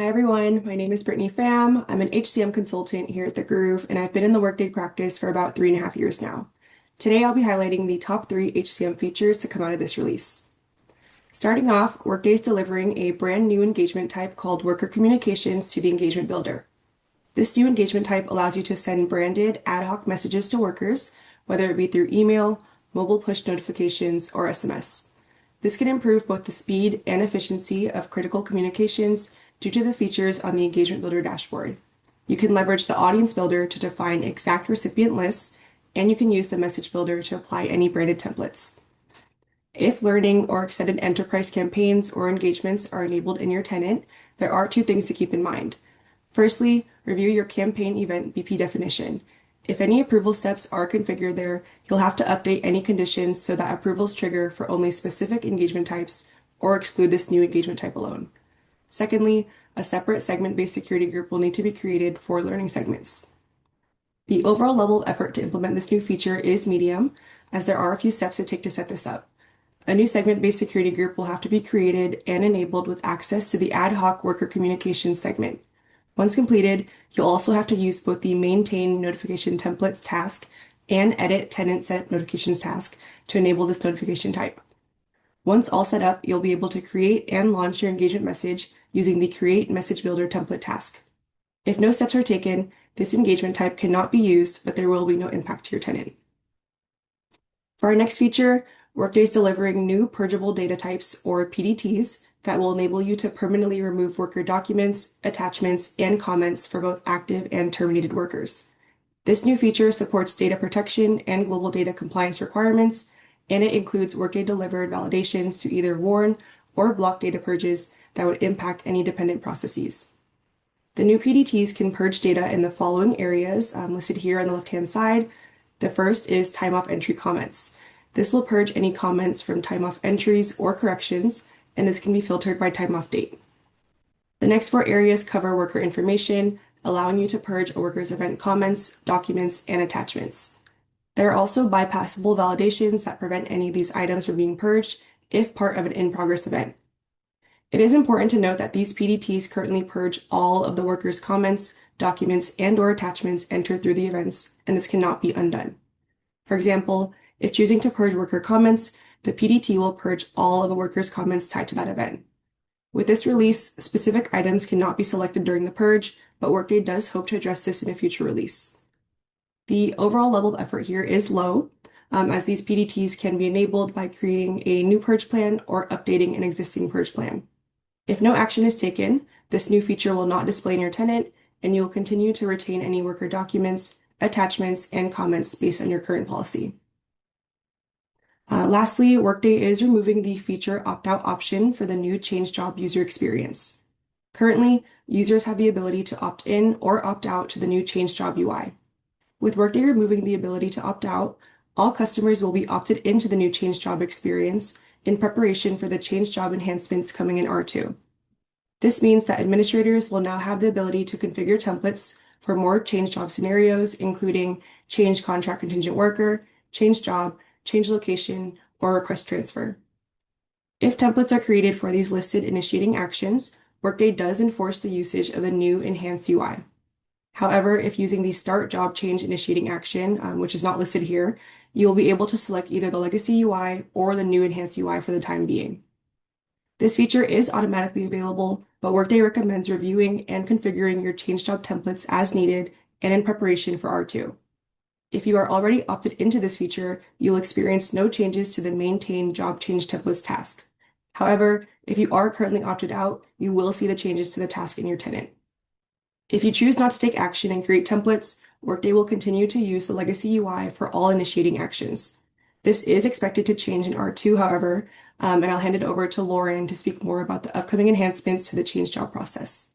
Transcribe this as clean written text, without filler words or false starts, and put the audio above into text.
Hi everyone, my name is Brittany Pham. I'm an HCM consultant here at The Groove, and I've been in the Workday practice for about 3.5 years now. Today I'll be highlighting the top 3 HCM features to come out of this release. Starting off, Workday is delivering a brand new engagement type called Worker Communications to the Engagement Builder. This new engagement type allows you to send branded ad hoc messages to workers, whether it be through email, mobile push notifications, or SMS. This can improve both the speed and efficiency of critical communications due to the features on the Engagement Builder dashboard. You can leverage the Audience Builder to define exact recipient lists, and you can use the Message Builder to apply any branded templates. If learning or extended enterprise campaigns or engagements are enabled in your tenant, there are 2 things to keep in mind. Firstly, review your campaign event BP definition. If any approval steps are configured there, you'll have to update any conditions so that approvals trigger for only specific engagement types or exclude this new engagement type alone. Secondly, a separate segment-based security group will need to be created for learning segments. The overall level of effort to implement this new feature is medium, as there are a few steps to take to set this up. A new segment-based security group will have to be created and enabled with access to the ad hoc worker communications segment. Once completed, you'll also have to use both the maintain notification templates task and edit tenant set notifications task to enable this notification type. Once all set up, you'll be able to create and launch your engagement message using the Create Message Builder template task. If no steps are taken, this engagement type cannot be used, but there will be no impact to your tenant. For our next feature, Workday is delivering new purgeable data types, or PDTs, that will enable you to permanently remove worker documents, attachments, and comments for both active and terminated workers. This new feature supports data protection and global data compliance requirements, and it includes Workday-delivered validations to either warn or block data purges that would impact any dependent processes. The new PDTs can purge data in the following areas listed here on the left-hand side. The first is time-off entry comments. This will purge any comments from time-off entries or corrections, and this can be filtered by time-off date. The next 4 areas cover worker information, allowing you to purge a worker's event comments, documents, and attachments. There are also bypassable validations that prevent any of these items from being purged if part of an in-progress event. It is important to note that these PDTs currently purge all of the worker's comments, documents, and/or attachments entered through the events, and this cannot be undone. For example, if choosing to purge worker comments, the PDT will purge all of a worker's comments tied to that event. With this release, specific items cannot be selected during the purge, but Workday does hope to address this in a future release. The overall level of effort here is low, as these PDTs can be enabled by creating a new purge plan or updating an existing purge plan. If no action is taken, this new feature will not display in your tenant, and you will continue to retain any worker documents, attachments, and comments based on your current policy. Lastly, Workday is removing the feature opt-out option for the new change job user experience. Currently, users have the ability to opt in or opt out to the new change job UI. With Workday removing the ability to opt out, all customers will be opted into the new change job experience in preparation for the change job enhancements coming in R2. This means that administrators will now have the ability to configure templates for more change job scenarios, including change contract contingent worker, change job, change location, or request transfer. If templates are created for these listed initiating actions, Workday does enforce the usage of the new enhanced UI. However, if using the Start Job Change Initiating Action, which is not listed here, you will be able to select either the legacy UI or the new enhanced UI for the time being. This feature is automatically available, but Workday recommends reviewing and configuring your change job templates as needed and in preparation for R2. If you are already opted into this feature, you'll experience no changes to the Maintain Job Change Templates task. However, if you are currently opted out, you will see the changes to the task in your tenant. If you choose not to take action and create templates, Workday will continue to use the legacy UI for all initiating actions. This is expected to change in R2, however, and I'll hand it over to Lauren to speak more about the upcoming enhancements to the change job process.